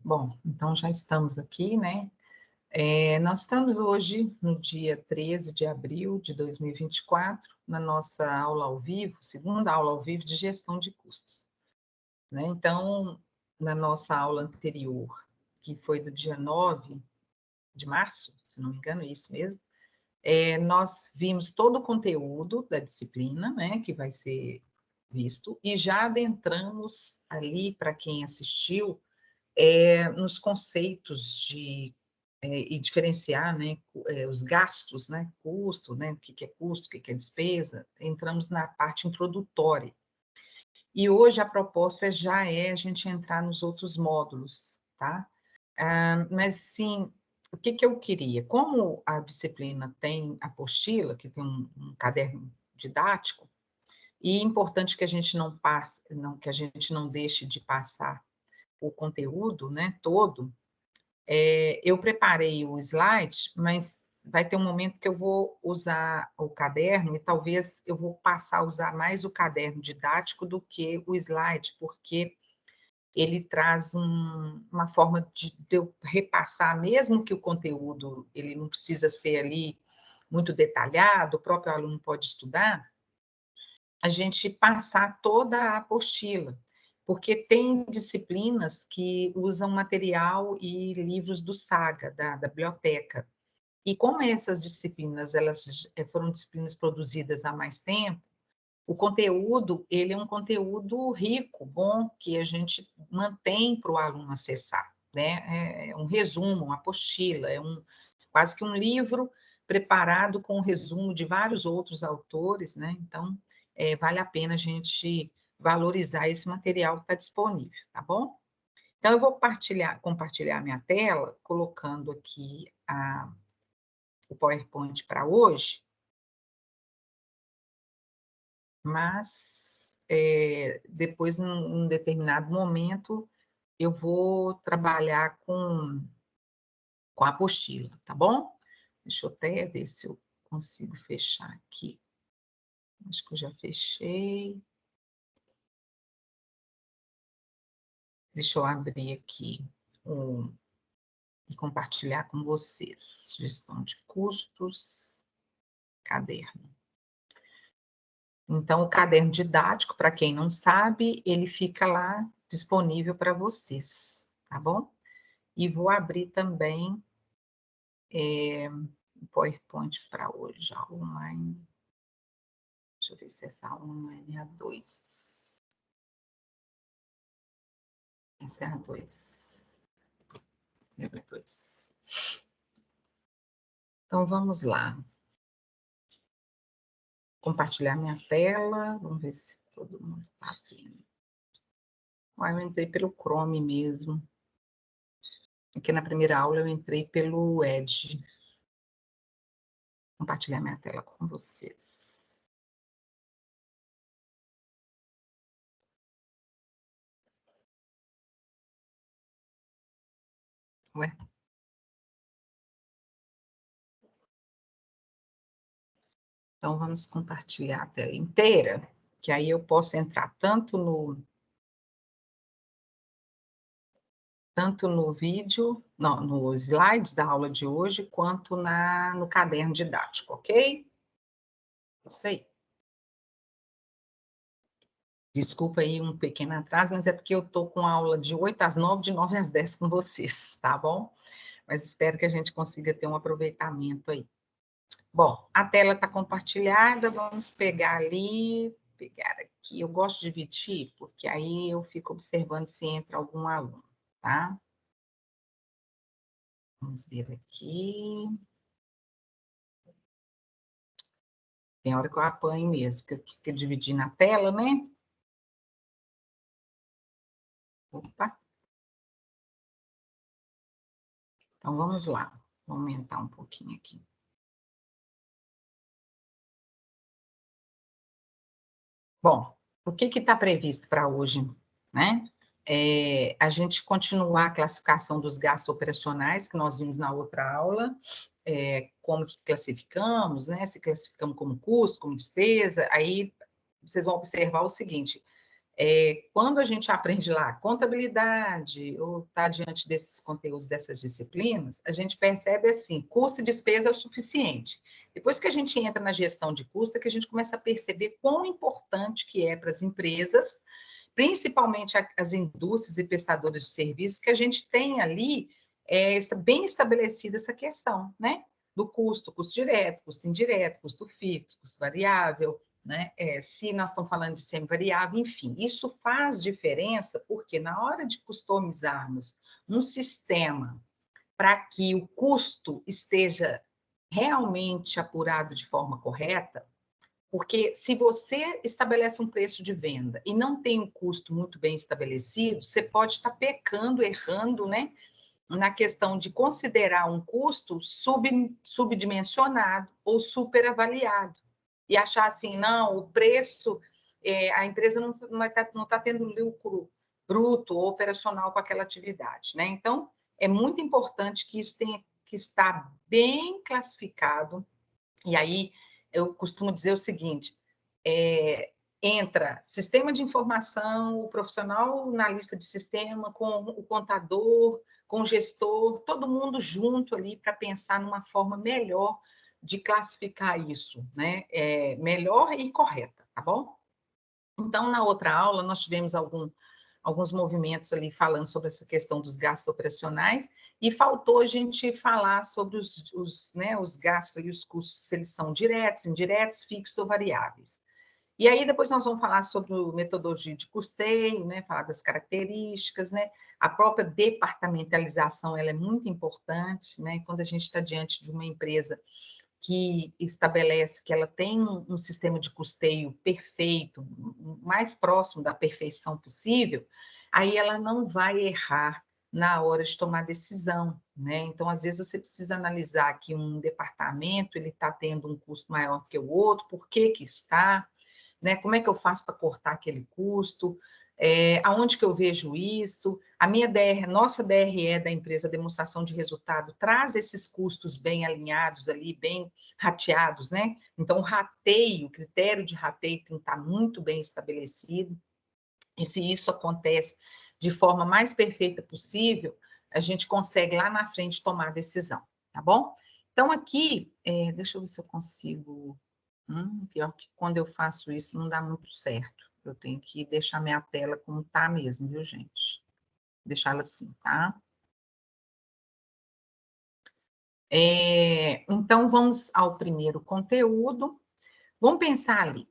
Bom, então já estamos aqui, né? Nós estamos hoje no dia 13 de abril de 2024, na nossa aula ao vivo, segunda aula ao vivo de gestão de custos, né? Então, na nossa aula anterior, que foi do dia 9 de março, se não me engano, é isso mesmo, nós vimos todo o conteúdo da disciplina, né, que vai ser visto, e já adentramos ali, para quem assistiu, nos conceitos e diferenciar, né, os gastos, né, custo, né, o que é custo, o que é despesa, entramos na parte introdutória. E hoje a proposta já é a gente entrar nos outros módulos, tá? Mas, sim, o que eu queria? Como a disciplina tem apostila, que tem um caderno didático, e é importante que a gente não passe, que a gente não deixe de passar o conteúdo, né, todo, eu preparei o slide, mas vai ter um momento que eu vou usar o caderno e talvez eu vou passar a usar mais o caderno didático do que o slide, porque ele traz uma forma de eu repassar, mesmo que o conteúdo ele não precisa ser ali muito detalhado, o próprio aluno pode estudar, a gente passar toda a apostila, porque tem disciplinas que usam material e livros do Saga, da biblioteca. E como essas disciplinas, elas foram disciplinas produzidas há mais tempo, o conteúdo, ele é um conteúdo rico, bom, que a gente mantém para o aluno acessar, né? É um resumo, uma apostila, quase que um livro preparado com um resumo de vários outros autores, né? Então, vale a pena a gente valorizar esse material que está disponível, tá bom? Então, eu vou compartilhar minha tela, colocando aqui o PowerPoint para hoje, mas depois, num determinado momento, eu vou trabalhar com a apostila, tá bom? Deixa eu até ver se eu consigo fechar aqui. Acho que eu já fechei. Deixa eu abrir aqui e compartilhar com vocês. Gestão de custos, caderno. Então, o caderno didático, para quem não sabe, ele fica lá disponível para vocês, tá bom? E vou abrir também o PowerPoint para hoje, aula online. Deixa eu ver se essa aula online é a 2. Essa é a 2. Lembra 2. Então, vamos lá. Compartilhar minha tela. Vamos ver se todo mundo está vendo. Eu entrei pelo Chrome mesmo. Aqui na primeira aula eu entrei pelo Edge. Compartilhar minha tela com vocês. Ué? Então, vamos compartilhar a tela inteira, que aí eu posso entrar tanto no vídeo, não, nos slides da aula de hoje, quanto no caderno didático, ok? Isso aí. Desculpa aí um pequeno atraso, mas é porque eu estou com aula de 8 às 9, de 9 às 10 com vocês, tá bom? Mas espero que a gente consiga ter um aproveitamento aí. Bom, a tela está compartilhada, vamos pegar ali, pegar aqui. Eu gosto de dividir, porque aí eu fico observando se entra algum aluno, tá? Vamos ver aqui. Tem hora que eu apanho mesmo, que eu dividi na tela, né? Opa! Então, vamos lá. Vou aumentar um pouquinho aqui. Bom, o que está previsto para hoje, né? A gente continuar a classificação dos gastos operacionais, que nós vimos na outra aula, como que classificamos, né? Se classificamos como custo, como despesa, aí vocês vão observar o seguinte, Quando a gente aprende lá contabilidade, ou está diante desses conteúdos, dessas disciplinas, a gente percebe assim, custo e despesa é o suficiente. Depois que a gente entra na gestão de custo, é que a gente começa a perceber quão importante que é para as empresas, principalmente as indústrias e prestadores de serviços, que a gente tem ali bem estabelecida essa questão, né? Do custo direto, custo indireto, custo fixo, custo variável, né? Se nós estamos falando de semivariável, enfim, isso faz diferença porque na hora de customizarmos um sistema para que o custo esteja realmente apurado de forma correta, porque se você estabelece um preço de venda e não tem um custo muito bem estabelecido, você pode estar pecando, errando, né? Na questão de considerar um custo subdimensionado ou superavaliado. E achar assim, não, o preço, a empresa não tá tendo lucro bruto ou operacional com aquela atividade, né? Então, é muito importante que isso tenha que estar bem classificado. E aí, eu costumo dizer o seguinte, entra sistema de informação, o profissional na lista de sistema, com o contador, com o gestor, todo mundo junto ali para pensar numa forma melhor de classificar isso, né? Melhor e correta, tá bom? Então, na outra aula, nós tivemos alguns movimentos ali falando sobre essa questão dos gastos operacionais, e faltou a gente falar sobre os gastos e os custos, se eles são diretos, indiretos, fixos ou variáveis. E aí depois nós vamos falar sobre a metodologia de custeio, né, falar das características, né, a própria departamentalização, ela é muito importante, né, quando a gente está diante de uma empresa que estabelece que ela tem um sistema de custeio perfeito, mais próximo da perfeição possível, aí ela não vai errar na hora de tomar decisão, né? Então, às vezes, você precisa analisar que um departamento ele está tendo um custo maior que o outro, por que que está, né? Como é que eu faço para cortar aquele custo? Aonde que eu vejo isso? A minha nossa DRE da empresa Demonstração de Resultado traz esses custos bem alinhados ali, bem rateados, né? Então, o critério de rateio tem que estar muito bem estabelecido. E se isso acontece de forma mais perfeita possível, a gente consegue lá na frente tomar a decisão, tá bom? Então, aqui, deixa eu ver se eu consigo. Pior que quando eu faço isso não dá muito certo. Eu tenho que deixar minha tela como tá mesmo, viu, gente? Deixá-la assim, tá? Então, vamos ao primeiro conteúdo. Vamos pensar ali,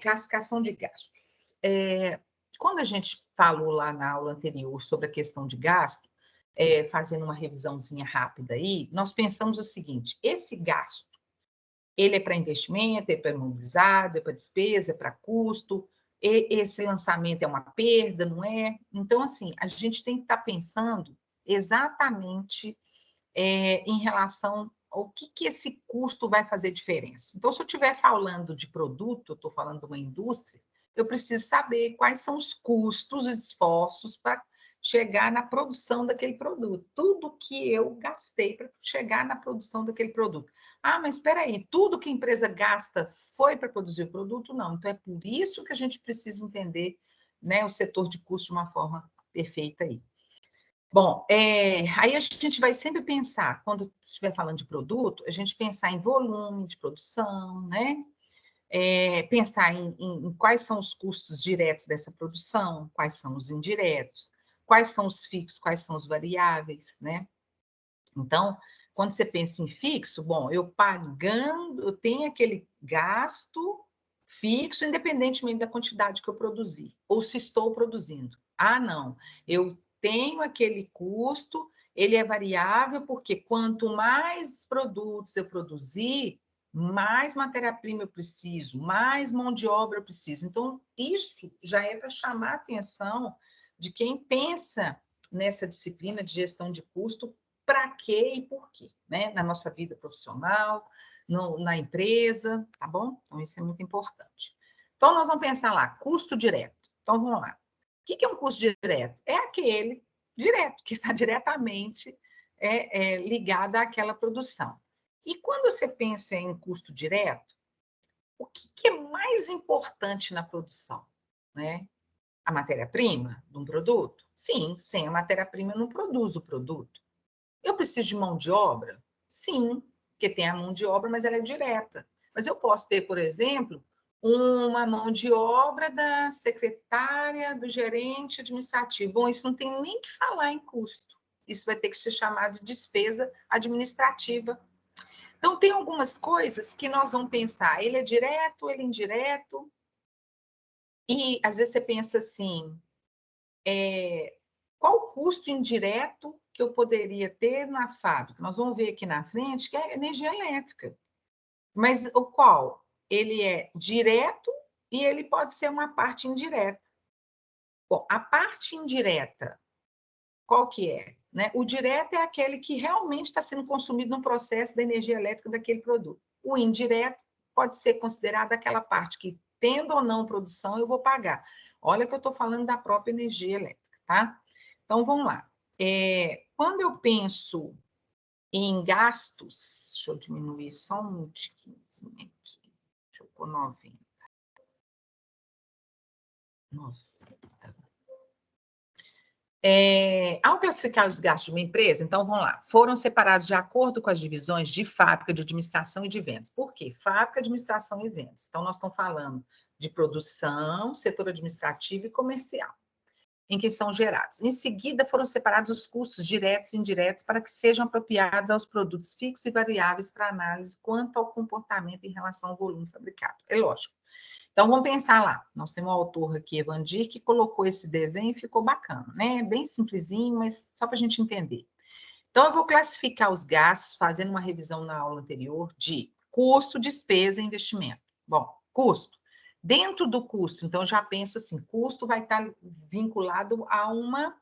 classificação de gastos. Quando a gente falou lá na aula anterior sobre a questão de gasto, fazendo uma revisãozinha rápida aí, nós pensamos o seguinte: esse gasto, ele é para investimento, é para imobilizado, é para despesa, é para custo, esse lançamento é uma perda, não é? Então, assim, a gente tem que estar pensando exatamente em relação ao que esse custo vai fazer diferença. Então, se eu estiver falando de produto, eu estou falando de uma indústria, eu preciso saber quais são os custos, os esforços para chegar na produção daquele produto. Tudo que eu gastei para chegar na produção daquele produto. Ah, mas espera aí, tudo que a empresa gasta foi para produzir o produto? Não. Então, é por isso que a gente precisa entender, né, o setor de custo de uma forma perfeita aí. Bom, aí a gente vai sempre pensar, quando estiver falando de produto, a gente pensar em volume de produção, né? Pensar em quais são os custos diretos dessa produção, quais são os indiretos, quais são os fixos, quais são os variáveis, né? Então, quando você pensa em fixo, bom, eu tenho aquele gasto fixo, independentemente da quantidade que eu produzi, ou se estou produzindo. Ah, não, eu tenho aquele custo, ele é variável, porque quanto mais produtos eu produzir, mais matéria-prima eu preciso, mais mão de obra eu preciso. Então, isso já é para chamar a atenção de quem pensa nessa disciplina de gestão de custo, para quê e por quê, né? Na nossa vida profissional, na empresa, tá bom? Então, isso é muito importante. Então, nós vamos pensar lá, custo direto. Então, vamos lá. O que é um custo direto? É aquele direto, que está diretamente ligado àquela produção. E quando você pensa em custo direto, o que é mais importante na produção, né? a matéria-prima de um produto? Sim, sem a matéria-prima eu não produzo o produto. Eu preciso de mão de obra? Sim, porque tem a mão de obra, mas ela é direta. Mas eu posso ter, por exemplo, uma mão de obra da secretária, do gerente administrativo. Bom, isso não tem nem que falar em custo. Isso vai ter que ser chamado de despesa administrativa. Então, tem algumas coisas que nós vamos pensar, ele é direto, ele é indireto, e às vezes você pensa assim, qual o custo indireto que eu poderia ter na fábrica? Nós vamos ver aqui na frente que é energia elétrica. Mas o qual? Ele é direto e ele pode ser uma parte indireta. Bom, a parte indireta, qual que é? Né? O direto é aquele que realmente está sendo consumido no processo da energia elétrica daquele produto. O indireto pode ser considerado aquela parte que, tendo ou não produção, eu vou pagar. Olha que eu estou falando da própria energia elétrica, tá? Então, vamos lá. Quando eu penso em gastos, deixa eu diminuir só um tiquinho aqui. Deixa eu pôr 90. 90. Ao classificar os gastos de uma empresa, então vamos lá, foram separados de acordo com as divisões de fábrica, de administração e de vendas. Por quê? Fábrica, administração e vendas. Então, nós estamos falando de produção, setor administrativo e comercial, em que são gerados. Em seguida, foram separados os custos diretos e indiretos para que sejam apropriados aos produtos fixos e variáveis para análise quanto ao comportamento em relação ao volume fabricado. É lógico. Então, vamos pensar lá. Nós temos um autor aqui, Evandir, que colocou esse desenho e ficou bacana, né? Bem simplesinho, mas só para a gente entender. Então, eu vou classificar os gastos, fazendo uma revisão na aula anterior, de custo, despesa e investimento. Bom, custo. Dentro do custo, então, eu já penso assim, custo vai estar vinculado a uma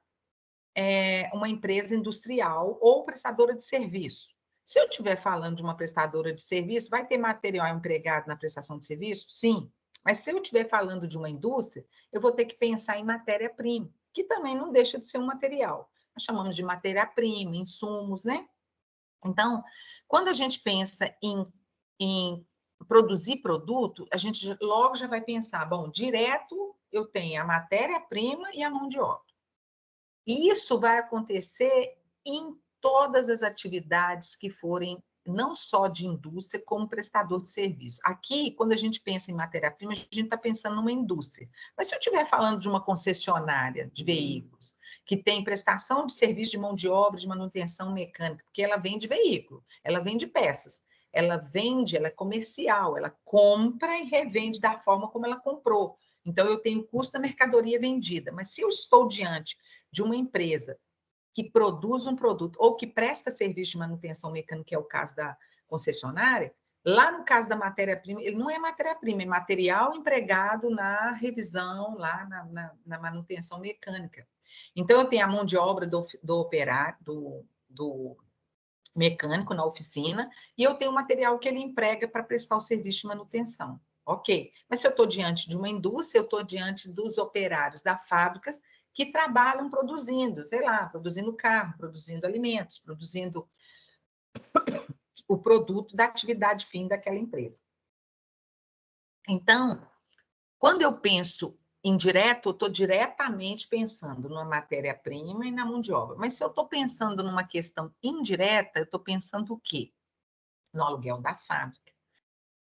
empresa industrial ou prestadora de serviço. Se eu estiver falando de uma prestadora de serviço, vai ter material empregado na prestação de serviço? Sim. Mas se eu estiver falando de uma indústria, eu vou ter que pensar em matéria-prima, que também não deixa de ser um material. Nós chamamos de matéria-prima, insumos, né? Então, quando a gente pensa em produzir produto, a gente logo já vai pensar, bom, direto eu tenho a matéria-prima e a mão de obra. E isso vai acontecer em todas as atividades que forem não só de indústria, como prestador de serviço. Aqui, quando a gente pensa em matéria-prima, a gente está pensando numa indústria. Mas se eu estiver falando de uma concessionária de veículos, que tem prestação de serviço de mão de obra, de manutenção mecânica, porque ela vende veículo, ela vende peças, ela vende, ela é comercial, ela compra e revende da forma como ela comprou. Então, eu tenho o custo da mercadoria vendida. Mas se eu estou diante de uma empresa que produz um produto ou que presta serviço de manutenção mecânica, que é o caso da concessionária, lá no caso da matéria-prima, ele não é matéria-prima, é material empregado na revisão, lá na manutenção mecânica. Então, eu tenho a mão de obra do operário, do mecânico na oficina, e eu tenho o material que ele emprega para prestar o serviço de manutenção. Ok, mas se eu estou diante de uma indústria, eu estou diante dos operários da fábricas que trabalham produzindo, sei lá, produzindo carro, produzindo alimentos, produzindo o produto da atividade fim daquela empresa. Então, quando eu penso em direto, eu estou diretamente pensando numa matéria-prima e na mão de obra. Mas se eu estou pensando numa questão indireta, eu estou pensando o quê? No aluguel da fábrica,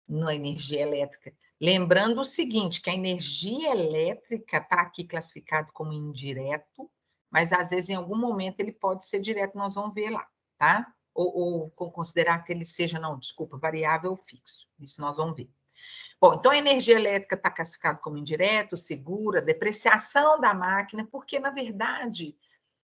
na energia elétrica. Lembrando o seguinte, que a energia elétrica está aqui classificado como indireto, mas às vezes em algum momento ele pode ser direto, nós vamos ver lá, tá? Ou considerar que ele seja, não, desculpa, variável ou fixo. Isso nós vamos ver. Bom, então a energia elétrica está classificada como indireto, segura, depreciação da máquina, porque na verdade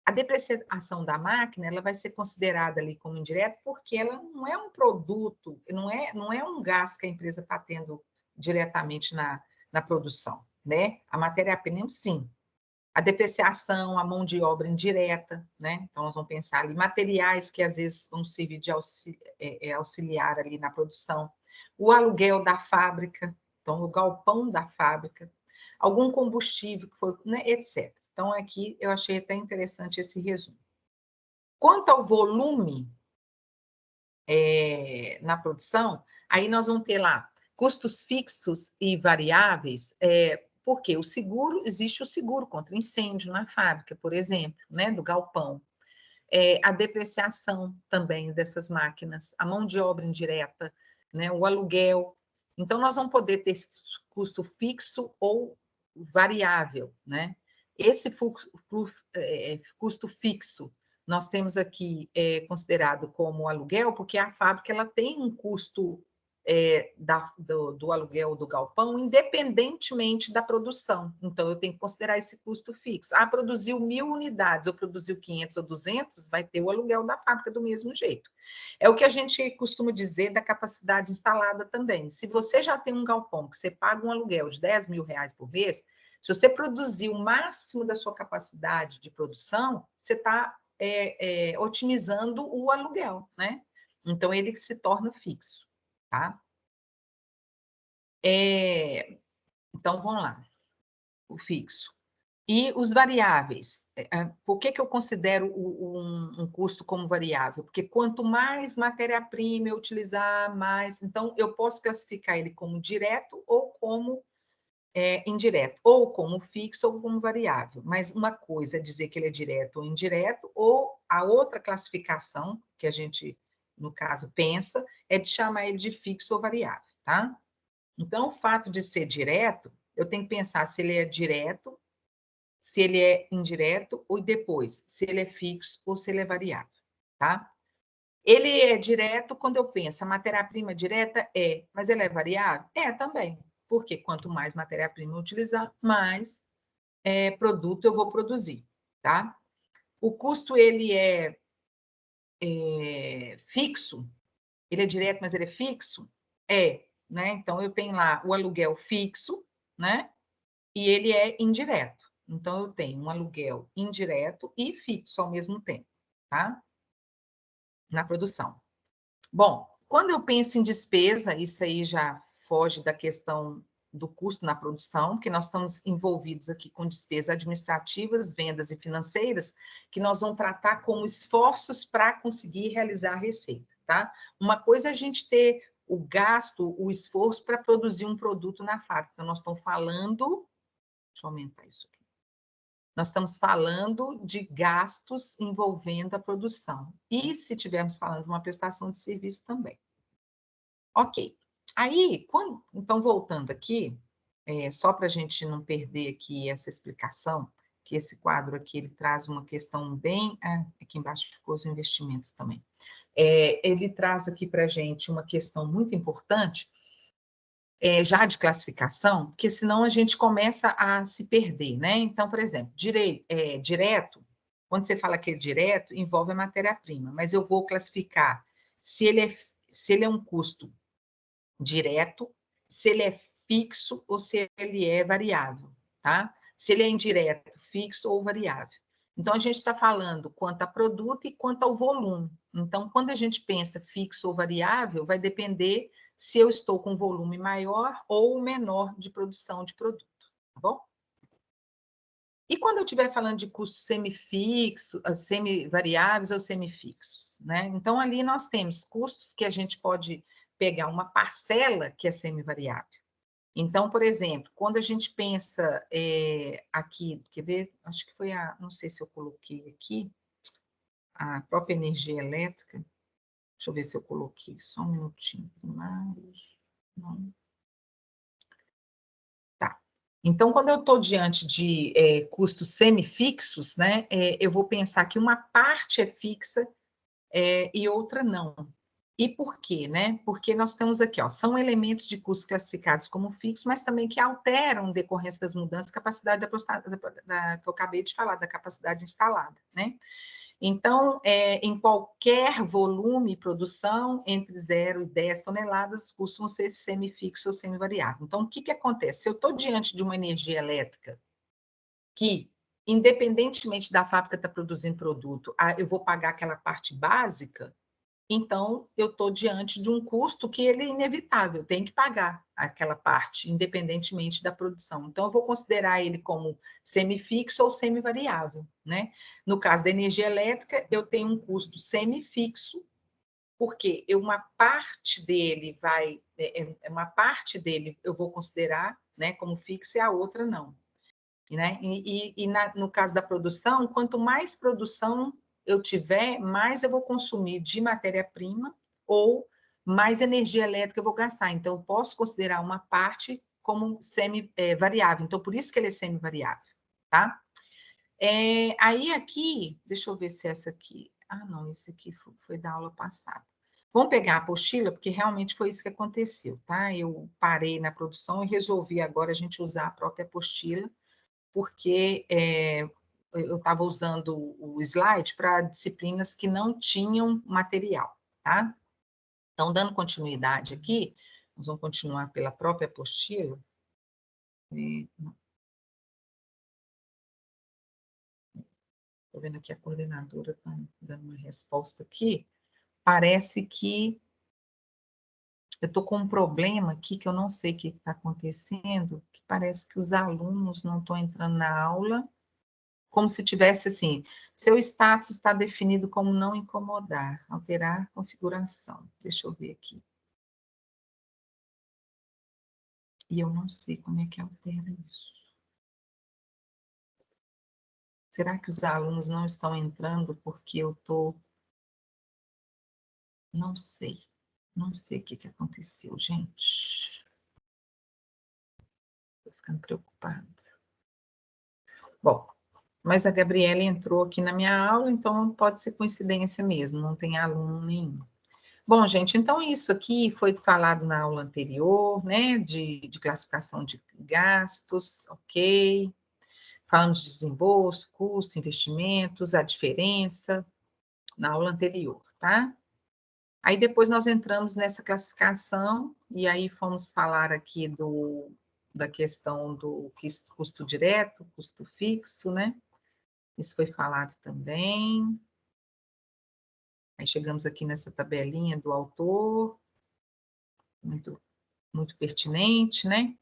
a depreciação da máquina ela vai ser considerada ali como indireta porque ela não é um produto, não é um gasto que a empresa está tendo diretamente na produção, né? A matéria-prima, sim. A depreciação, a mão de obra indireta, né? Então, nós vamos pensar ali materiais que às vezes vão servir de auxiliar ali na produção. O aluguel da fábrica, então, o galpão da fábrica, algum combustível que foi, né, etc. Então, aqui eu achei até interessante esse resumo. Quanto ao volume na produção, aí nós vamos ter lá custos fixos e variáveis, porque o seguro, existe o seguro contra incêndio na fábrica, por exemplo, né, do galpão. A depreciação também dessas máquinas, a mão de obra indireta, né, o aluguel. Então, nós vamos poder ter custo fixo ou variável, né? Esse custo fixo, nós temos aqui considerado como aluguel, porque a fábrica ela tem um custo do aluguel do galpão, independentemente da produção. Então, eu tenho que considerar esse custo fixo. Ah, produziu 1.000 unidades, ou produziu 500 ou 200, vai ter o aluguel da fábrica do mesmo jeito. É o que a gente costuma dizer da capacidade instalada também. Se você já tem um galpão que você paga um aluguel de 10 mil reais por mês, se você produzir o máximo da sua capacidade de produção, você está otimizando o aluguel, né? Então, ele se torna fixo. Tá? Então, vamos lá. O fixo. E os variáveis. Por que eu considero um custo como variável? Porque quanto mais matéria-prima eu utilizar, mais... Então, eu posso classificar ele como direto ou como indireto. Ou como fixo ou como variável. Mas uma coisa é dizer que ele é direto ou indireto, ou a outra classificação, que a gente, no caso, pensa, é de chamar ele de fixo ou variável, tá? Então, o fato de ser direto, eu tenho que pensar se ele é direto, se ele é indireto, ou depois, se ele é fixo ou se ele é variável, tá? Ele é direto quando eu penso, a matéria-prima direta mas ele é variável? É também, porque quanto mais matéria-prima eu utilizar, mais produto eu vou produzir, tá? O custo, ele é fixo, ele é direto, mas ele é fixo? Né? Então, eu tenho lá o aluguel fixo, né? E ele é indireto. Então, eu tenho um aluguel indireto e fixo ao mesmo tempo, tá? Na produção. Bom, quando eu penso em despesa, isso aí já foge da questão do custo na produção, que nós estamos envolvidos aqui com despesas administrativas, vendas e financeiras, que nós vamos tratar como esforços para conseguir realizar a receita, tá? Uma coisa é a gente ter o gasto, o esforço para produzir um produto na fábrica. Então, nós estamos falando... Deixa eu aumentar isso aqui. Nós estamos falando de gastos envolvendo a produção. E se estivermos falando de uma prestação de serviço também. Ok. Aí, então, voltando aqui, só para a gente não perder aqui essa explicação, que esse quadro aqui, ele traz uma questão bem... aqui embaixo ficou os investimentos também. Ele traz aqui para a gente uma questão muito importante, já de classificação, porque senão a gente começa a se perder, né? Então, por exemplo, direto, quando você fala que é direto, envolve a matéria-prima, mas eu vou classificar se ele é um custo direto, se ele é fixo ou se ele é variável, tá? Se ele é indireto, fixo ou variável. Então, a gente está falando quanto a produto e quanto ao volume. Então, quando a gente pensa fixo ou variável, vai depender se eu estou com volume maior ou menor de produção de produto, tá bom? E quando eu estiver falando de custos semifixos, semivariáveis ou semifixos, né? Então, ali nós temos custos que a gente pode pegar uma parcela que é semivariável. Então, por exemplo, quando a gente pensa aqui, quer ver? Acho que foi não sei se eu coloquei aqui, a própria energia elétrica. Deixa eu ver se eu coloquei, só um minutinho. Primários, não. Tá. Então, quando eu estou diante de custos semifixos, né, eu vou pensar que uma parte é fixa e outra não. E por quê, né? Porque nós temos aqui, ó, são elementos de custos classificados como fixos, mas também que alteram, em decorrência das mudanças, a capacidade que eu acabei de falar, da capacidade instalada, né? Então, em qualquer volume de produção, entre 0 e 10 toneladas, costumam ser semifixo ou semivariável. Então, o que acontece? Se eu estou diante de uma energia elétrica que, independentemente da fábrica estar produzindo produto, eu vou pagar aquela parte básica, então eu estou diante de um custo que ele é inevitável, tem que pagar aquela parte, independentemente da produção. Então, eu vou considerar ele como semifixo ou semivariável, né? No caso da energia elétrica, eu tenho um custo semifixo porque uma parte dele uma parte dele eu vou considerar, né, como fixa e a outra não. Né? No caso da produção, quanto mais produção eu tiver, mais eu vou consumir de matéria-prima ou mais energia elétrica eu vou gastar. Então, eu posso considerar uma parte como semi-variável. Então, por isso que ele é semi-variável, tá? Aí aqui, deixa eu ver se essa aqui... Ah, não, esse aqui foi da aula passada. Vamos pegar a apostila, porque realmente foi isso que aconteceu, tá? Eu parei na produção e resolvi agora a gente usar a própria apostila, porque eu estava usando o slide para disciplinas que não tinham material, tá? Então, dando continuidade aqui, nós vamos continuar pela própria apostila. Estou vendo aqui a coordenadora está dando uma resposta aqui. Parece que eu estou com um problema aqui que eu não sei o que está acontecendo, que parece que os alunos não estão entrando na aula, como se tivesse assim, seu status está definido como não incomodar, alterar configuração. Deixa eu ver aqui. E eu não sei como é que altera isso. Será que os alunos não estão entrando porque eu estou... Não sei. Não sei o que aconteceu, gente. Estou ficando preocupada. Bom, mas a Gabriela entrou aqui na minha aula, então pode ser coincidência mesmo, não tem aluno nenhum. Bom, gente, então isso aqui foi falado na aula anterior, né, de classificação de gastos, ok. Falamos de desembolso, custo, investimentos, a diferença, na aula anterior, tá? Aí depois nós entramos nessa classificação, e aí fomos falar aqui da questão do custo direto, custo fixo, né? Isso foi falado também. Aí chegamos aqui nessa tabelinha do autor, muito, muito pertinente, né?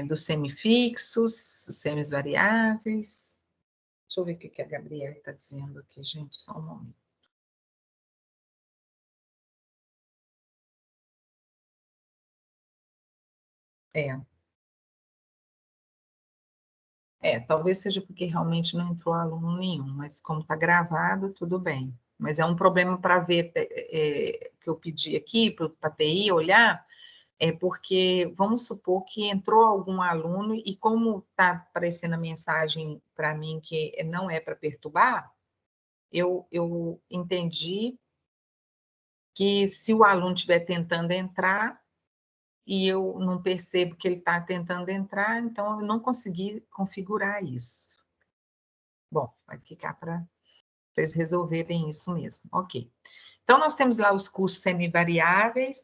Dos semifixos, dos semivariáveis. Deixa eu ver o que a Gabriela está dizendo aqui, gente, só um momento. Talvez seja porque realmente não entrou aluno nenhum, mas como está gravado, tudo bem. Mas é um problema para ver, que eu pedi aqui para a TI olhar, porque vamos supor que entrou algum aluno e como está aparecendo a mensagem para mim que não é para perturbar, eu entendi que se o aluno estiver tentando entrar e eu não percebo que ele está tentando entrar, então eu não consegui configurar isso. Bom, vai ficar para eles resolverem isso mesmo. Ok. Então, nós temos lá os custos semivariáveis.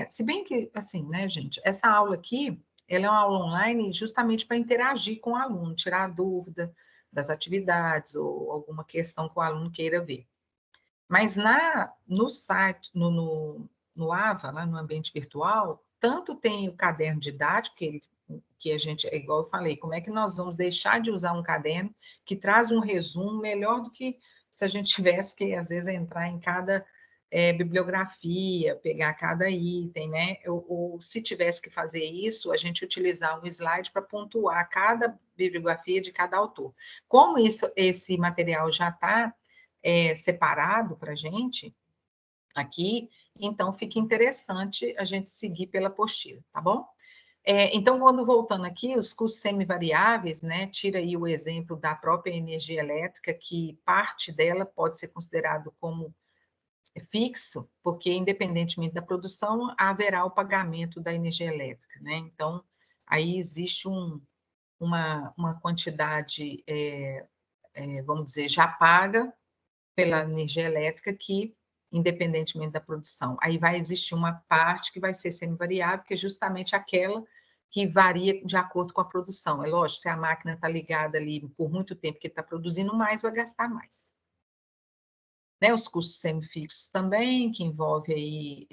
Se bem que, assim, né, gente, essa aula aqui, ela é uma aula online justamente para interagir com o aluno, tirar a dúvida das atividades ou alguma questão que o aluno queira ver. Mas no site, no AVA, lá no ambiente virtual, tanto tem o caderno didático, que a gente, é igual eu falei, como é que nós vamos deixar de usar um caderno que traz um resumo melhor do que se a gente tivesse que, às vezes, entrar em cada bibliografia, pegar cada item, né? Ou se tivesse que fazer isso, a gente utilizar um slide para pontuar cada bibliografia de cada autor. Como esse material já está separado para a gente aqui, então fica interessante a gente seguir pela apostila, tá bom? Então, quando voltando aqui, os custos semivariáveis, né, tira aí o exemplo da própria energia elétrica, que parte dela pode ser considerado como fixo, porque independentemente da produção, haverá o pagamento da energia elétrica, né? Então, aí existe uma quantidade, vamos dizer, já paga pela energia elétrica que, independentemente da produção, aí vai existir uma parte que vai ser semivariável, que é justamente aquela que varia de acordo com a produção. É lógico, se a máquina está ligada ali por muito tempo que está produzindo mais, vai gastar mais. Né, os custos semifixos também, que envolve aí,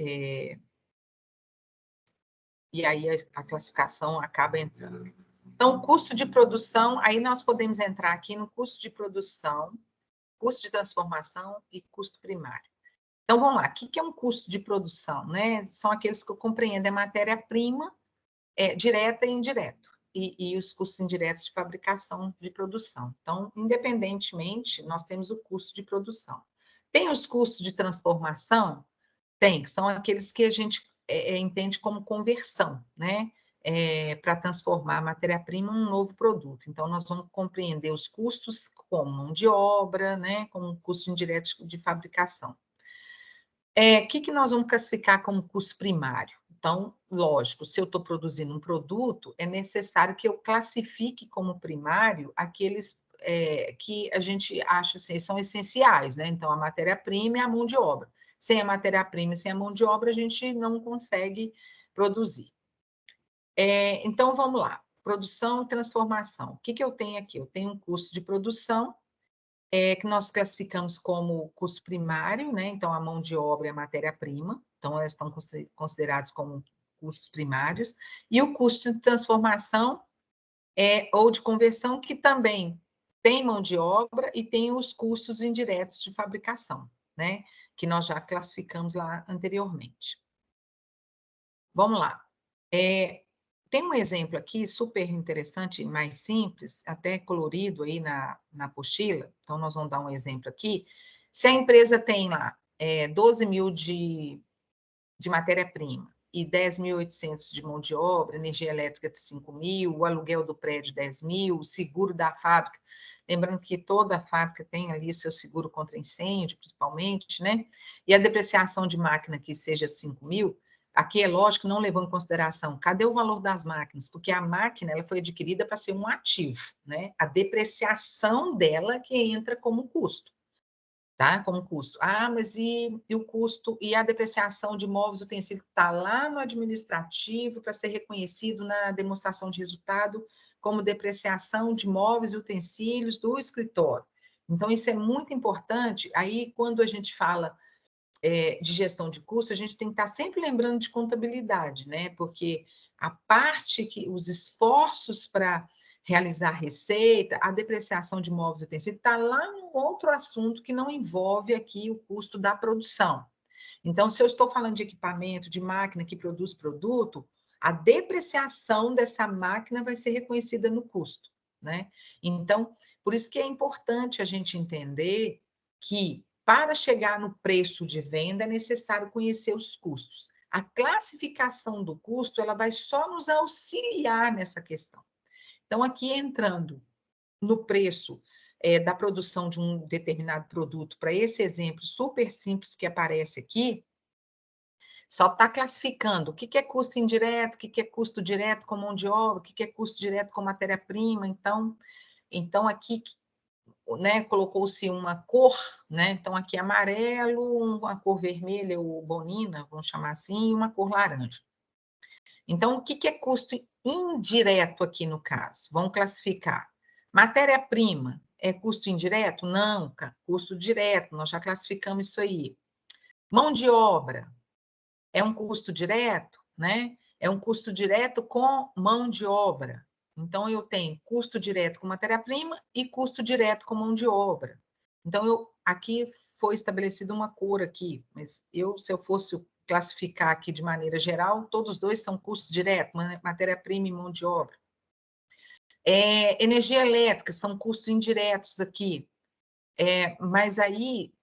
e aí a classificação acaba entrando. Então, o custo de produção, aí nós podemos entrar aqui no custo de produção, custo de transformação e custo primário. Então, vamos lá, o que é um custo de produção, né? São aqueles que compreendem a matéria-prima direta e indireta, e os custos indiretos de fabricação de produção. Então, independentemente, nós temos o custo de produção. Tem os custos de transformação? Tem, que são aqueles que a gente entende como conversão, né? Para transformar a matéria-prima em um novo produto. Então, nós vamos compreender os custos como mão de obra, né? Como custo indireto de fabricação. O que nós vamos classificar como custo primário? Então, lógico, se eu estou produzindo um produto, é necessário que eu classifique como primário aqueles que a gente acha assim, são essenciais, né? Então, a matéria-prima e a mão de obra. Sem a matéria-prima e sem a mão de obra, a gente não consegue produzir. Então, vamos lá. Produção e transformação. O que eu tenho aqui? Eu tenho um custo de produção, que nós classificamos como custo primário, né? Então, a mão de obra e a matéria-prima, então, elas estão considerados como custos primários, e o custo de transformação ou de conversão, que também tem mão de obra e tem os custos indiretos de fabricação, né? Que nós já classificamos lá anteriormente. Vamos lá. Tem um exemplo aqui super interessante, mais simples, até colorido aí na apostila. Então, nós vamos dar um exemplo aqui. Se a empresa tem lá 12 mil de matéria-prima e 10.800 de mão de obra, energia elétrica de 5 mil, o aluguel do prédio 10 mil, o seguro da fábrica, lembrando que toda fábrica tem ali seu seguro contra incêndio, principalmente, né? E a depreciação de máquina que seja 5 mil, aqui é lógico, não levando em consideração, cadê o valor das máquinas? Porque a máquina ela foi adquirida para ser um ativo, né? A depreciação dela que entra como custo, tá? Como custo. Mas e o custo e a depreciação de móveis e utensílios está lá no administrativo para ser reconhecido na demonstração de resultado como depreciação de móveis e utensílios do escritório. Então, isso é muito importante. Aí, quando a gente fala de gestão de custo, a gente tem que estar sempre lembrando de contabilidade, né? Porque a parte que os esforços para realizar receita, a depreciação de móveis e utensílios, está lá num outro assunto que não envolve aqui o custo da produção. Então, se eu estou falando de equipamento, de máquina que produz produto, a depreciação dessa máquina vai ser reconhecida no custo, né? Então, por isso que é importante a gente entender que para chegar no preço de venda, é necessário conhecer os custos. A classificação do custo, ela vai só nos auxiliar nessa questão. Então, aqui entrando no preço da produção de um determinado produto, para esse exemplo super simples que aparece aqui, só está classificando o que é custo indireto, o que é custo direto com mão de obra, o que é custo direto com matéria-prima. Então aqui, né, colocou-se uma cor, né? Então, aqui amarelo, uma cor vermelha, ou bonina, vamos chamar assim, e uma cor laranja. Então, o que é custo indireto aqui no caso? Vamos classificar. Matéria-prima é custo indireto? Não, custo direto, nós já classificamos isso aí. Mão de obra é um custo direto, né? É um custo direto com mão de obra. Então, eu tenho custo direto com matéria-prima e custo direto com mão de obra. Então, aqui foi estabelecida uma cor aqui, mas se eu fosse classificar aqui de maneira geral, todos dois são custos diretos, matéria-prima e mão de obra. Energia elétrica são custos indiretos aqui. Mas aí,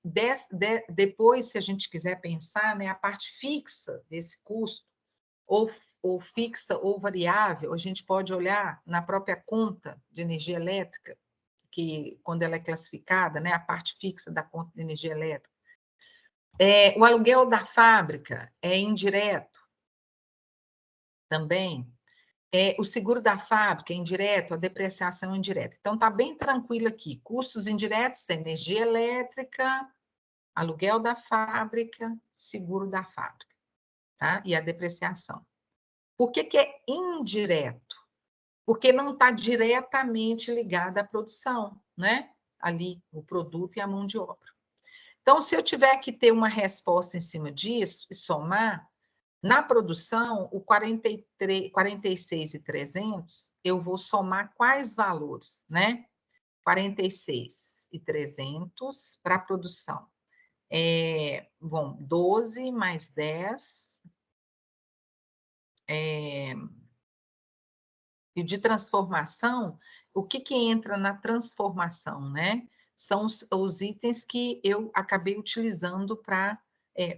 depois, se a gente quiser pensar, né, a parte fixa desse custo, ou fixa ou variável, a gente pode olhar na própria conta de energia elétrica, que quando ela é classificada, né, a parte fixa da conta de energia elétrica. O aluguel da fábrica é indireto também. O seguro da fábrica é indireto, a depreciação é indireta. Então, está bem tranquilo aqui. Custos indiretos, energia elétrica, aluguel da fábrica, seguro da fábrica, tá? E a depreciação. Por que é indireto? Porque não está diretamente ligada à produção, né? Ali, o produto e a mão de obra. Então, se eu tiver que ter uma resposta em cima disso e somar, na produção, o 46.300, eu vou somar quais valores, né? 46 10.300 para produção. Bom, 12 mais 10. E de transformação, o que entra na transformação, né? São os itens que eu acabei utilizando para...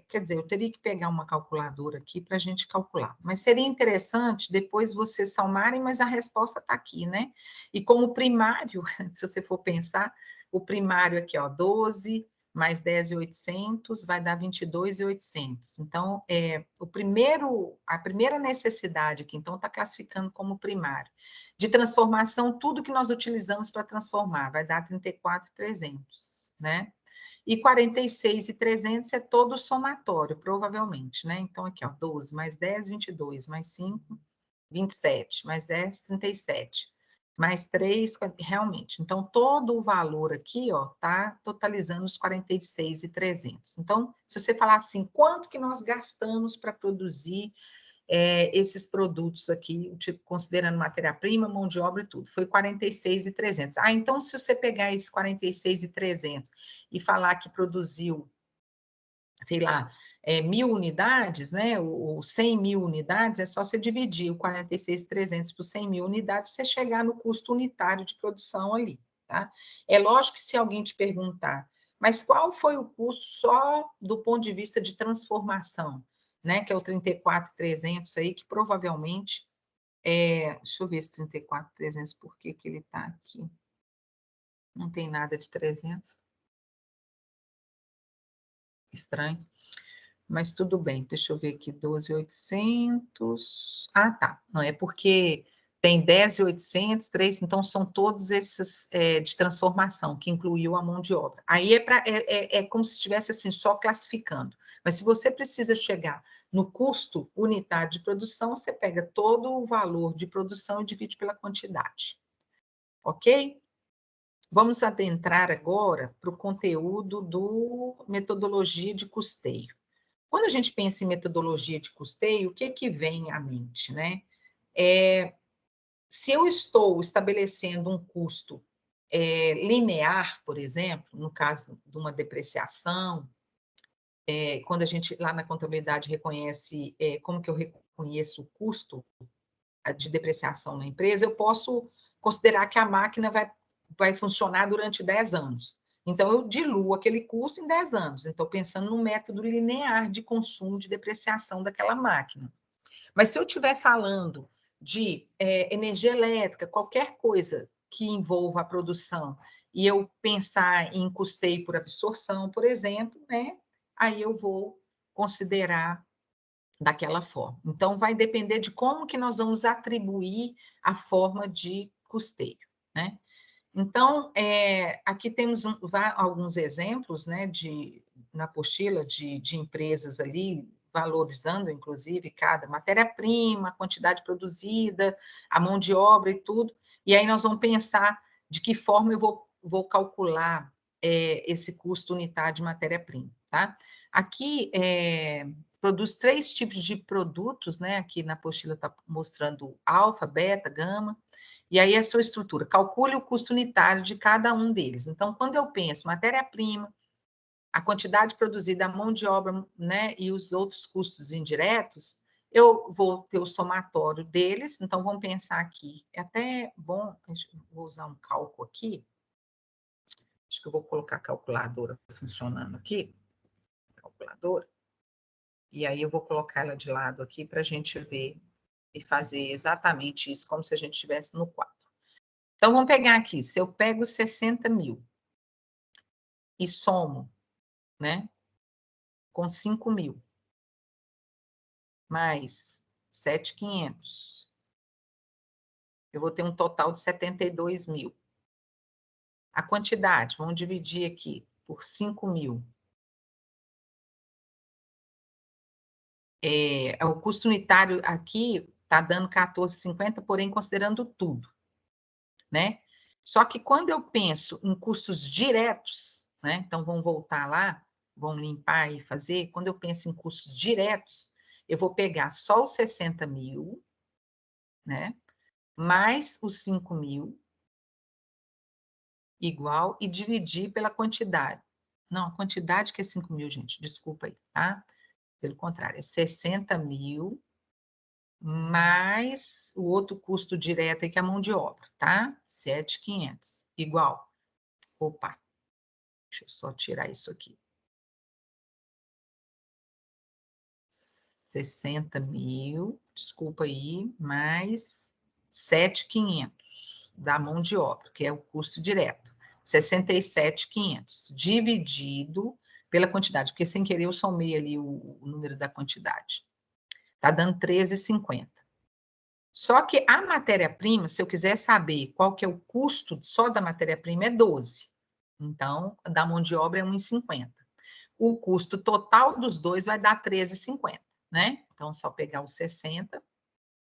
quer dizer, eu teria que pegar uma calculadora aqui para a gente calcular. Mas seria interessante depois vocês somarem, mas a resposta está aqui, né? E como primário, se você for pensar, o primário aqui, ó, 12 mais 10.800 vai dar 22.800. Então, a primeira necessidade aqui, então, está classificando como primário. De transformação, tudo que nós utilizamos para transformar, vai dar 34.300, né? E 46.300 é todo somatório, provavelmente, né? Então, aqui, ó, 12 mais 10, 22, mais 5, 27, mais 10, 37, mais 3, realmente. Então, todo o valor aqui, ó, tá totalizando os 46.300. Então, se você falar assim, quanto que nós gastamos para produzir esses produtos aqui, tipo, considerando matéria-prima, mão de obra e tudo, foi 46.300. Ah, então, se você pegar esses 46.300 e falar que produziu, sei lá, 1.000 unidades, né, ou 100.000 unidades, é só você dividir o 46.300 por 100.000 unidades, você chegar no custo unitário de produção ali, tá? É lógico que se alguém te perguntar, mas qual foi o custo só do ponto de vista de transformação, né, que é o 34.300 aí, que provavelmente, deixa eu ver esse 34.300, por que que ele está aqui? Não tem nada de 300. Estranho. Mas tudo bem, deixa eu ver aqui, 12.800. Ah, tá. Não é porque tem 10.800, 3, então são todos esses de transformação, que incluiu a mão de obra. Aí é como se estivesse assim, só classificando. Mas se você precisa chegar no custo unitário de produção, você pega todo o valor de produção e divide pela quantidade. Ok? Vamos adentrar agora para o conteúdo do metodologia de custeio. Quando a gente pensa em metodologia de custeio, o que que vem à mente, né? Se eu estou estabelecendo um custo linear, por exemplo, no caso de uma depreciação, quando a gente lá na contabilidade reconhece como que eu reconheço o custo de depreciação na empresa, eu posso considerar que a máquina vai funcionar durante 10 anos. Então, eu diluo aquele custo em 10 anos. Então, pensando no método linear de consumo de depreciação daquela máquina. Mas se eu estiver falando de energia elétrica, qualquer coisa que envolva a produção, e eu pensar em custeio por absorção, por exemplo, né? Aí eu vou considerar daquela forma. Então, vai depender de como que nós vamos atribuir a forma de custeio, né? Então, aqui temos alguns exemplos, né, na apostila de empresas ali, valorizando, inclusive, cada matéria-prima, a quantidade produzida, a mão de obra e tudo, e aí nós vamos pensar de que forma eu vou calcular esse custo unitário de matéria-prima, tá? Aqui, produz 3 tipos de produtos, né, aqui na apostila está mostrando alfa, beta, gama, e aí a sua estrutura, calcule o custo unitário de cada um deles. Então, quando eu penso matéria-prima, a quantidade produzida, a mão de obra, né, e os outros custos indiretos, eu vou ter o somatório deles. Então, vamos pensar aqui. É até bom, vou usar um cálculo aqui. Acho que eu vou colocar a calculadora funcionando aqui. Calculadora. E aí eu vou colocar ela de lado aqui para a gente ver e fazer exatamente isso, como se a gente estivesse no quadro. Então, vamos pegar aqui, se eu pego 60.000 e somo, né, com 5.000, mais 7.500, eu vou ter um total de 72.000. A quantidade, vamos dividir aqui por 5.000. O custo unitário aqui está dando 14,50, porém considerando tudo, né? Só que quando eu penso em custos diretos, né? Então, vamos voltar lá, vamos limpar e fazer. Quando eu penso em custos diretos, eu vou pegar só os 60.000, né? Mais os 5.000, igual, e dividir pela quantidade. Não, a quantidade que é 5.000, gente, desculpa aí, tá? Pelo contrário, é 60.000 mais o outro custo direto aí, que é a mão de obra, tá? 7.500, igual. Opa, deixa eu só tirar isso aqui. 60.000, desculpa aí, mais 7.500 da mão de obra, que é o custo direto. 67.500, dividido pela quantidade, porque sem querer eu somei ali o número da quantidade. Tá dando 13,50. Só que a matéria-prima, se eu quiser saber qual que é o custo só da matéria-prima, é 12. Então, da mão de obra é 1,50. O custo total dos dois vai dar 13,50, né? Então, só pegar os 60,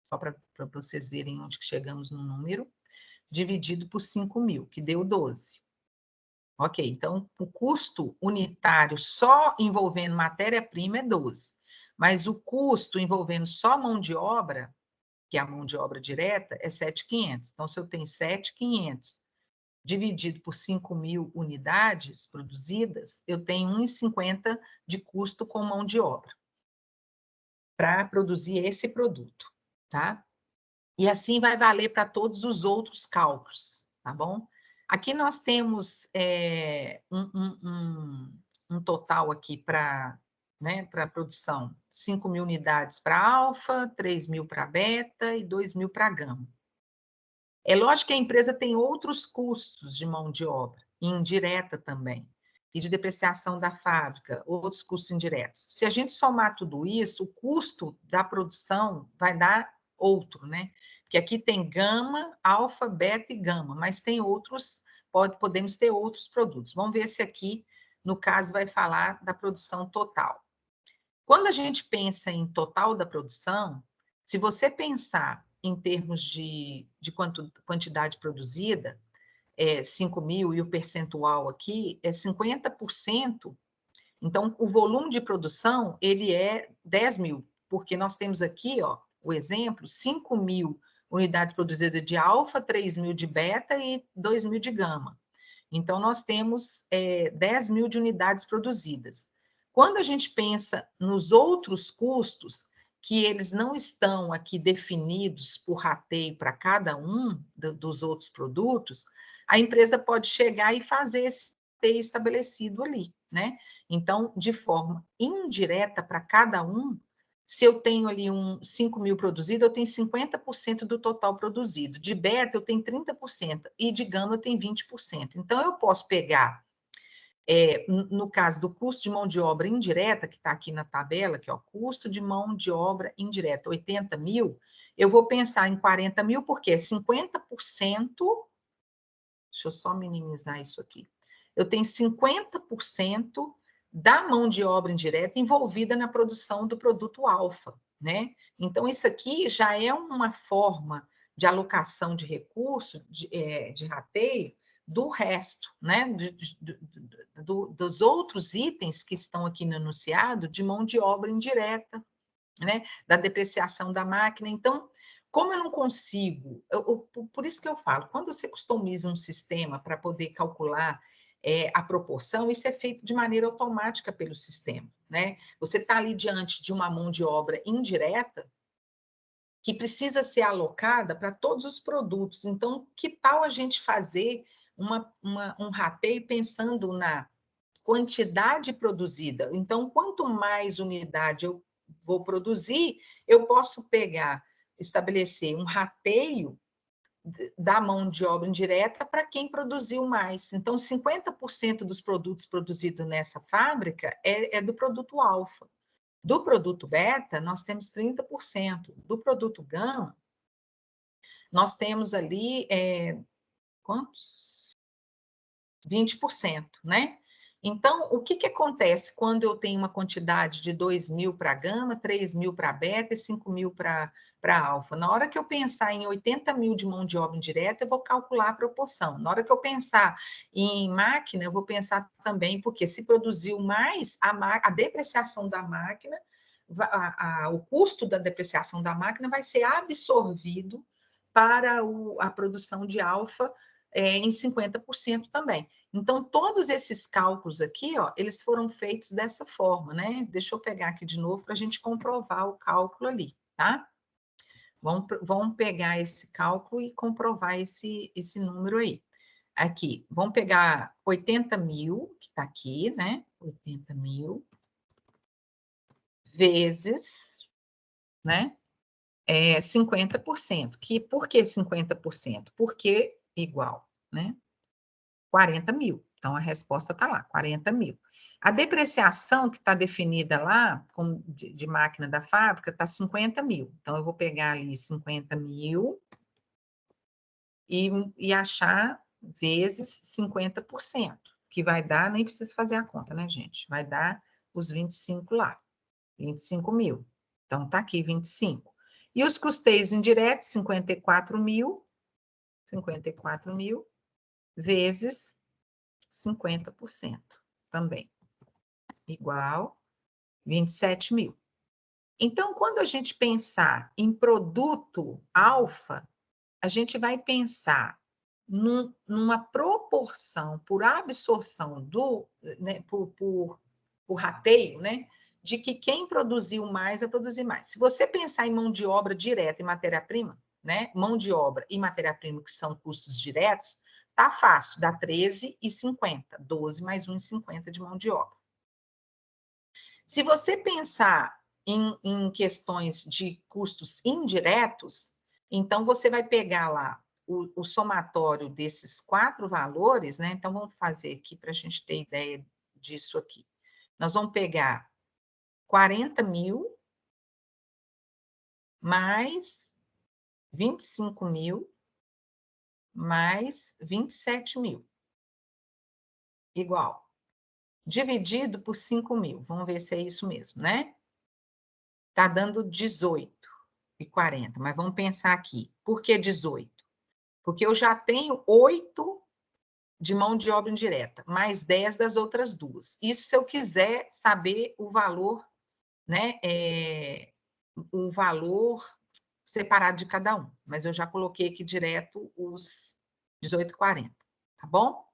só para vocês verem onde que chegamos no número, dividido por 5.000, que deu 12. Ok, então, o custo unitário só envolvendo matéria-prima é 12. Mas o custo envolvendo só mão de obra, que é a mão de obra direta, é 7.500. Então, se eu tenho 7.500 dividido por 5.000 unidades produzidas, eu tenho 1,50 de custo com mão de obra para produzir esse produto, tá? E assim vai valer para todos os outros cálculos, tá bom? Aqui nós temos um total aqui para, né, para produção, 5.000 unidades para alfa, 3.000 para beta e 2.000 para gama. É lógico que a empresa tem outros custos de mão de obra, indireta também, e de depreciação da fábrica, outros custos indiretos. Se a gente somar tudo isso, o custo da produção vai dar outro, né? Porque aqui tem gama, alfa, beta e gama, mas tem outros, podemos ter outros produtos. Vamos ver se aqui, no caso, vai falar da produção total. Quando a gente pensa em total da produção, se você pensar em termos de quantidade produzida, 5.000 e o percentual aqui é 50%, então o volume de produção ele é 10.000, porque nós temos aqui, ó, o exemplo, 5.000 unidades produzidas de alfa, 3.000 de beta e 2.000 de gama. Então, nós temos 10.000 de unidades produzidas. Quando a gente pensa nos outros custos, que eles não estão aqui definidos por rateio para cada um dos outros produtos, a empresa pode chegar e fazer esse rateio estabelecido ali, né? Então, de forma indireta para cada um, se eu tenho ali 5.000 produzido, eu tenho 50% do total produzido. De beta, eu tenho 30%. E de gama, eu tenho 20%. Então, eu posso pegar, no caso do custo de mão de obra indireta, que está aqui na tabela, que é o custo de mão de obra indireta, 80.000, eu vou pensar em 40.000, porque é 50%. Deixa eu só minimizar isso aqui. Eu tenho 50% da mão de obra indireta envolvida na produção do produto alfa, né? Então, isso aqui já é uma forma de alocação de recurso, de rateio, do resto, né? Dos outros itens que estão aqui no enunciado de mão de obra indireta, né? Da depreciação da máquina. Então, como eu não consigo, por isso que eu falo, quando você customiza um sistema para poder calcular a proporção, isso é feito de maneira automática pelo sistema, né? Você está ali diante de uma mão de obra indireta que precisa ser alocada para todos os produtos. Então, que tal a gente fazer um rateio pensando na quantidade produzida? Então, quanto mais unidade eu vou produzir, eu posso pegar, estabelecer um rateio da mão de obra indireta para quem produziu mais. Então, 50% dos produtos produzidos nessa fábrica é do produto alfa. Do produto beta, nós temos 30%. Do produto gama, nós temos ali, quantos? 20%, né? Então, o que acontece quando eu tenho uma quantidade de 2.000 para gama, 3.000 para beta e 5.000 para alfa? Na hora que eu pensar em 80.000 de mão de obra indireta, eu vou calcular a proporção. Na hora que eu pensar em máquina, eu vou pensar também, porque se produziu mais, a depreciação da máquina, o custo da depreciação da máquina vai ser absorvido para a produção de alfa, em 50% também. Então, todos esses cálculos aqui, ó, eles foram feitos dessa forma, né? Deixa eu pegar aqui de novo para a gente comprovar o cálculo ali, tá? Vamos pegar esse cálculo e comprovar esse número aí. Aqui, vamos pegar 80 mil, que está aqui, né? 80 mil, vezes, né? 50%. Por que 50%? Porque igual, né? 40 mil. Então, a resposta está lá, 40 mil. A depreciação que está definida lá, como de máquina da fábrica, está 50 mil. Então, eu vou pegar ali 50 mil e achar vezes 50%, que vai dar, nem preciso fazer a conta, né, gente? Vai dar os 25 lá, 25 mil. Então, tá aqui 25. E os custeios indiretos, 54 mil, vezes 50% também, igual 27 mil. Então, quando a gente pensar em produto alfa, a gente vai pensar numa proporção por absorção né, por rateio, né, de que quem produziu mais vai produzir mais. Se você pensar em mão de obra direta e matéria-prima, né, mão de obra e matéria-prima, que são custos diretos, tá fácil, dá 13,50, 12 mais 1,50 de mão de obra. Se você pensar em questões de custos indiretos, então você vai pegar lá o somatório desses 4 valores, né? Então, vamos fazer aqui para a gente ter ideia disso aqui. Nós vamos pegar 40 mil mais 25 mil mais 27 mil, igual. Dividido por 5 mil. Vamos ver se é isso mesmo, né? Está dando 18,40. Mas vamos pensar aqui. Por que 18? Porque eu já tenho 8 de mão de obra indireta, mais 10 das outras duas. Isso se eu quiser saber o valor, né? O valor separado de cada um. Mas eu já coloquei aqui direto os 18,40. Tá bom?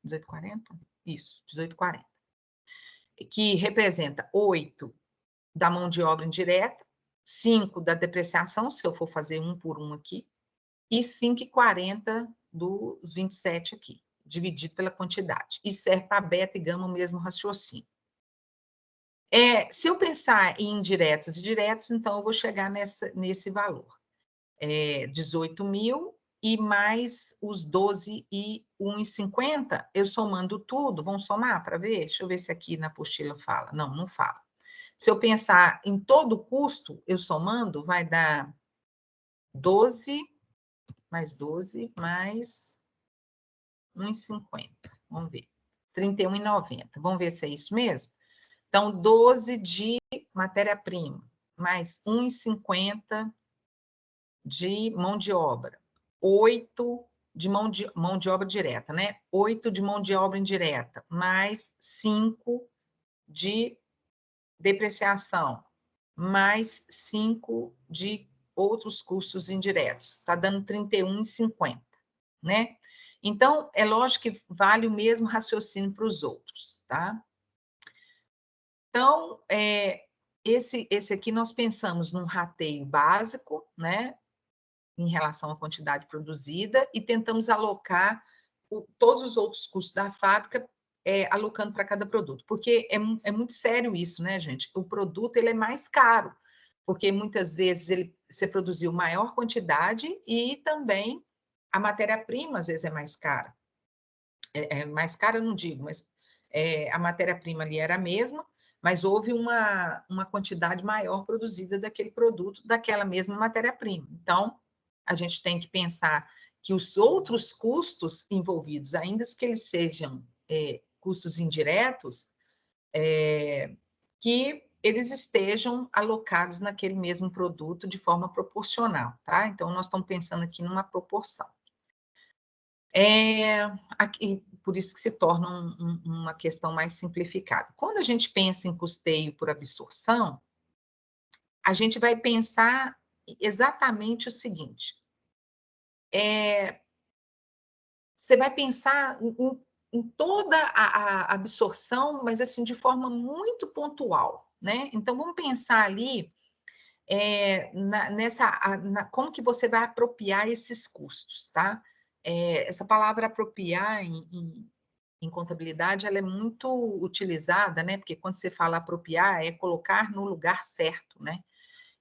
18,40? Isso, 18,40. Que representa 8 da mão de obra indireta, 5 da depreciação, se eu for fazer um por um aqui, e 5,40 dos 27 aqui, dividido pela quantidade. E serve para beta e gama o mesmo raciocínio. Se eu pensar em indiretos e diretos, então eu vou chegar nesse valor. 18 mil e mais os 12 e 1,50, eu somando tudo, vamos somar para ver? Deixa eu ver se aqui na apostila fala. Não, não fala. Se eu pensar em todo o custo, eu somando, vai dar 12 mais 12 mais 1,50. Vamos ver. 31,90. Vamos ver se é isso mesmo? Então, 12 de matéria-prima, mais 1,50 de mão de obra. 8 de mão de obra direta, né? 8 de mão de obra indireta, mais 5 de depreciação, mais 5 de outros custos indiretos. Está dando 31,50, né? Então, é lógico que vale o mesmo raciocínio para os outros, tá? Então, esse aqui nós pensamos num rateio básico, né? Em relação à quantidade produzida e tentamos alocar todos os outros custos da fábrica alocando para cada produto, porque é muito sério isso, né, gente? O produto ele é mais caro, porque muitas vezes você produziu maior quantidade e também a matéria-prima às vezes é mais cara. Mais cara eu não digo, mas a matéria-prima ali era a mesma, mas houve uma quantidade maior produzida daquele produto, daquela mesma matéria-prima. Então, a gente tem que pensar que os outros custos envolvidos, ainda que eles sejam custos indiretos, que eles estejam alocados naquele mesmo produto de forma proporcional, tá? Então, nós estamos pensando aqui numa proporção. Aqui, por isso que se torna uma questão mais simplificada. Quando a gente pensa em custeio por absorção, a gente vai pensar exatamente o seguinte: você vai pensar em toda a absorção, mas assim, de forma muito pontual, né? Então, vamos pensar ali como que você vai apropriar esses custos, tá? Essa palavra apropriar em contabilidade, ela é muito utilizada, né? Porque quando você fala apropriar, é colocar no lugar certo, né?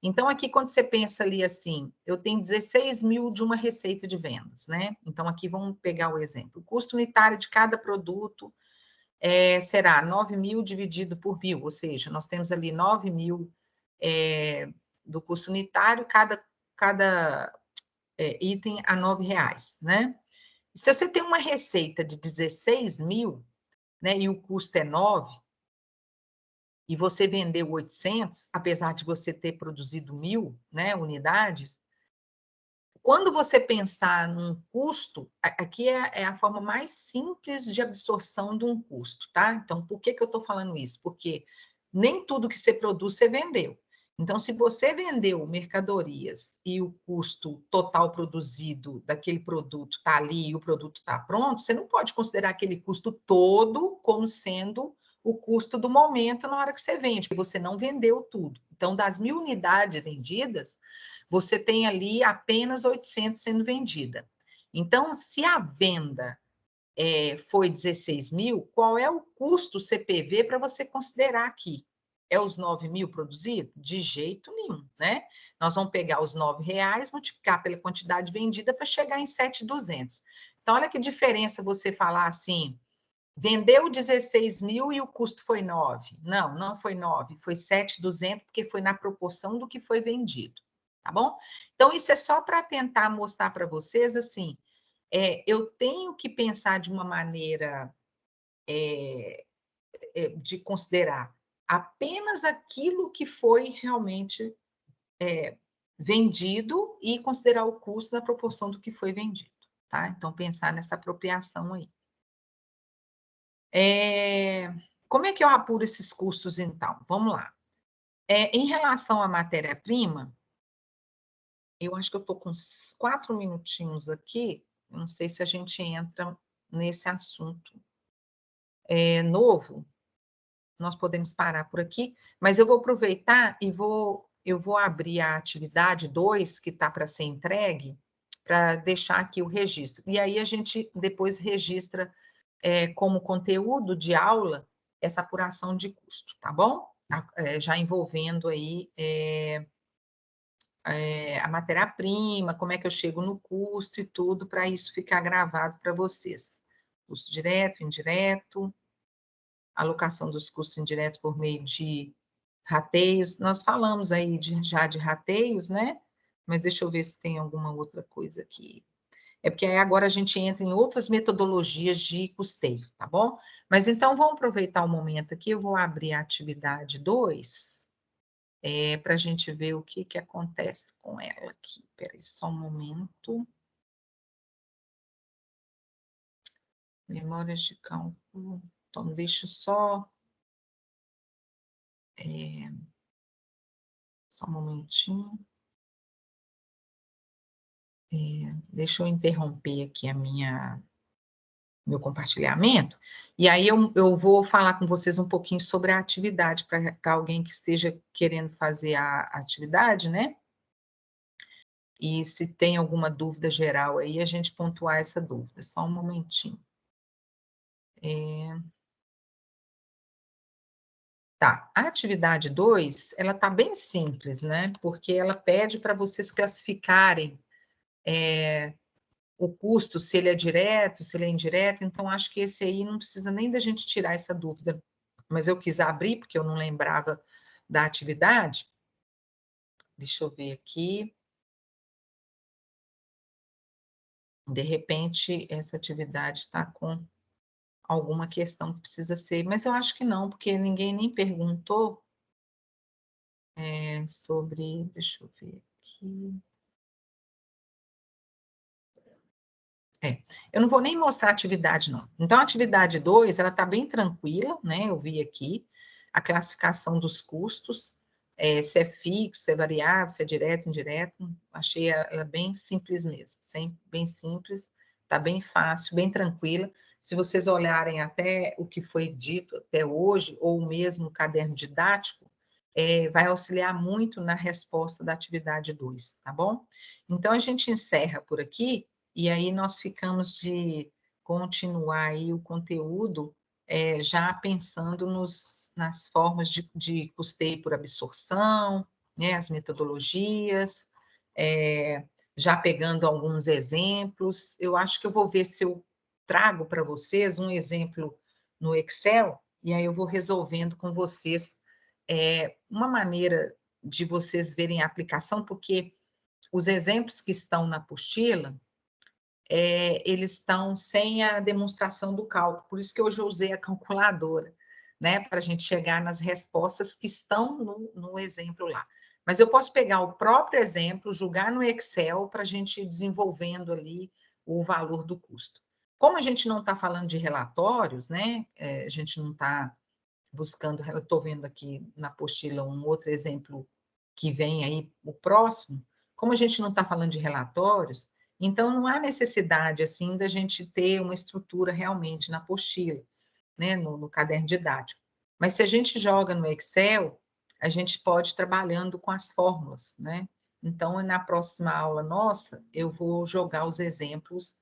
Então, aqui, quando você pensa ali assim, eu tenho 16 mil de uma receita de vendas, né? Então, aqui vamos pegar o exemplo. O custo unitário de cada produto será 9 mil dividido por 1.000, ou seja, nós temos ali 9 mil do custo unitário, cada item a R$9, né? Se você tem uma receita de 16 mil, né, e o custo é 9, e você vendeu 800, apesar de você ter produzido 1.000, né, unidades, quando você pensar num custo, aqui é a forma mais simples de absorção de um custo, tá? Então, por que eu estou falando isso? Porque nem tudo que você produz, você vendeu. Então, se você vendeu mercadorias e o custo total produzido daquele produto está ali e o produto está pronto, você não pode considerar aquele custo todo como sendo o custo do momento na hora que você vende, porque você não vendeu tudo. Então, das 1.000 unidades vendidas, você tem ali apenas 800 sendo vendida. Então, se a venda foi 16 mil, qual é o custo CPV para você considerar aqui? É os 9 mil produzidos? De jeito nenhum, né? Nós vamos pegar os R$9, multiplicar pela quantidade vendida para chegar em 7.200. Então, olha que diferença você falar assim, vendeu 16 mil e o custo foi 9. Não, não foi 9, foi 7.200, porque foi na proporção do que foi vendido, tá bom? Então, isso é só para tentar mostrar para vocês, assim, eu tenho que pensar de uma maneira de considerar apenas aquilo que foi realmente vendido e considerar o custo na proporção do que foi vendido, tá? Então, pensar nessa apropriação aí. Como é que eu apuro esses custos, então? Vamos lá. Em relação à matéria-prima, eu acho que eu estou com uns 4 minutinhos aqui, não sei se a gente entra nesse assunto novo, nós podemos parar por aqui, mas eu vou aproveitar e eu vou abrir a atividade 2, que está para ser entregue, para deixar aqui o registro. E aí a gente depois registra como conteúdo de aula essa apuração de custo, tá bom? Já envolvendo aí a matéria-prima, como é que eu chego no custo e tudo, para isso ficar gravado para vocês. Custo direto, indireto, alocação dos custos indiretos por meio de rateios. Nós falamos aí já de rateios, né? Mas deixa eu ver se tem alguma outra coisa aqui. É porque aí agora a gente entra em outras metodologias de custeio, tá bom? Mas então vamos aproveitar o momento aqui, eu vou abrir a atividade 2, para a gente ver o que acontece com ela aqui. Espera aí só um momento. Memórias de cálculo. Então, deixa só um momentinho. Deixa eu interromper aqui meu compartilhamento, e aí eu vou falar com vocês um pouquinho sobre a atividade, para alguém que esteja querendo fazer a atividade, né? E se tem alguma dúvida geral aí, a gente pontuar essa dúvida. Só um momentinho. Tá, a atividade 2, ela tá bem simples, né? Porque ela pede para vocês classificarem o custo, se ele é direto, se ele é indireto, então acho que esse aí não precisa nem da gente tirar essa dúvida, mas eu quis abrir porque eu não lembrava da atividade. Deixa eu ver aqui. De repente, essa atividade está com alguma questão que precisa ser, mas eu acho que não, porque ninguém nem perguntou sobre, deixa eu ver aqui. Eu não vou nem mostrar a atividade, não. Então, a atividade 2, ela está bem tranquila, né? Eu vi aqui a classificação dos custos, se é fixo, se é variável, se é direto, indireto. Achei ela bem simples mesmo, bem simples, Tá bem fácil, bem tranquila. Se vocês olharem até o que foi dito até hoje, ou mesmo o caderno didático, vai auxiliar muito na resposta da atividade 2, tá bom? Então, a gente encerra por aqui, e aí nós ficamos de continuar aí o conteúdo, já pensando nas formas de custeio por absorção, né, as metodologias, já pegando alguns exemplos. Eu acho que eu vou ver se eu trago para vocês um exemplo no Excel, e aí eu vou resolvendo com vocês uma maneira de vocês verem a aplicação, porque os exemplos que estão na apostila, eles estão sem a demonstração do cálculo, por isso que hoje eu usei a calculadora, né, para a gente chegar nas respostas que estão no exemplo lá. Mas eu posso pegar o próprio exemplo, jogar no Excel para a gente ir desenvolvendo ali o valor do custo. Como a gente não está falando de relatórios, né, a gente não está buscando, eu estou vendo aqui na apostila um outro exemplo que vem aí, o próximo, como a gente não está falando de relatórios, então não há necessidade, assim, da gente ter uma estrutura realmente na apostila, né, no caderno didático. Mas se a gente joga no Excel, a gente pode ir trabalhando com as fórmulas, né? Então, na próxima aula nossa, eu vou jogar os exemplos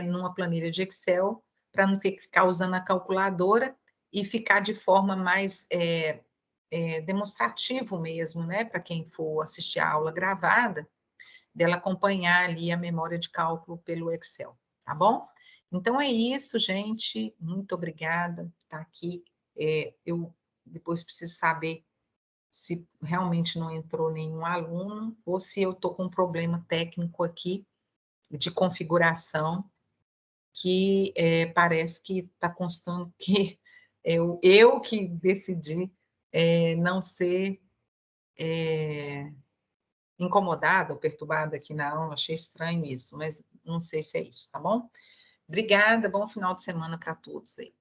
numa planilha de Excel, para não ter que ficar usando a calculadora e ficar de forma mais demonstrativo mesmo, né? Para quem for assistir a aula gravada, dela acompanhar ali a memória de cálculo pelo Excel, tá bom? Então é isso, gente. Muito obrigada por estar aqui. Eu depois preciso saber se realmente não entrou nenhum aluno ou se eu estou com um problema técnico aqui de configuração que parece que está constando que eu que decidi não ser incomodada ou perturbada aqui na aula, achei estranho isso, mas não sei se é isso, tá bom? Obrigada, bom final de semana para todos aí.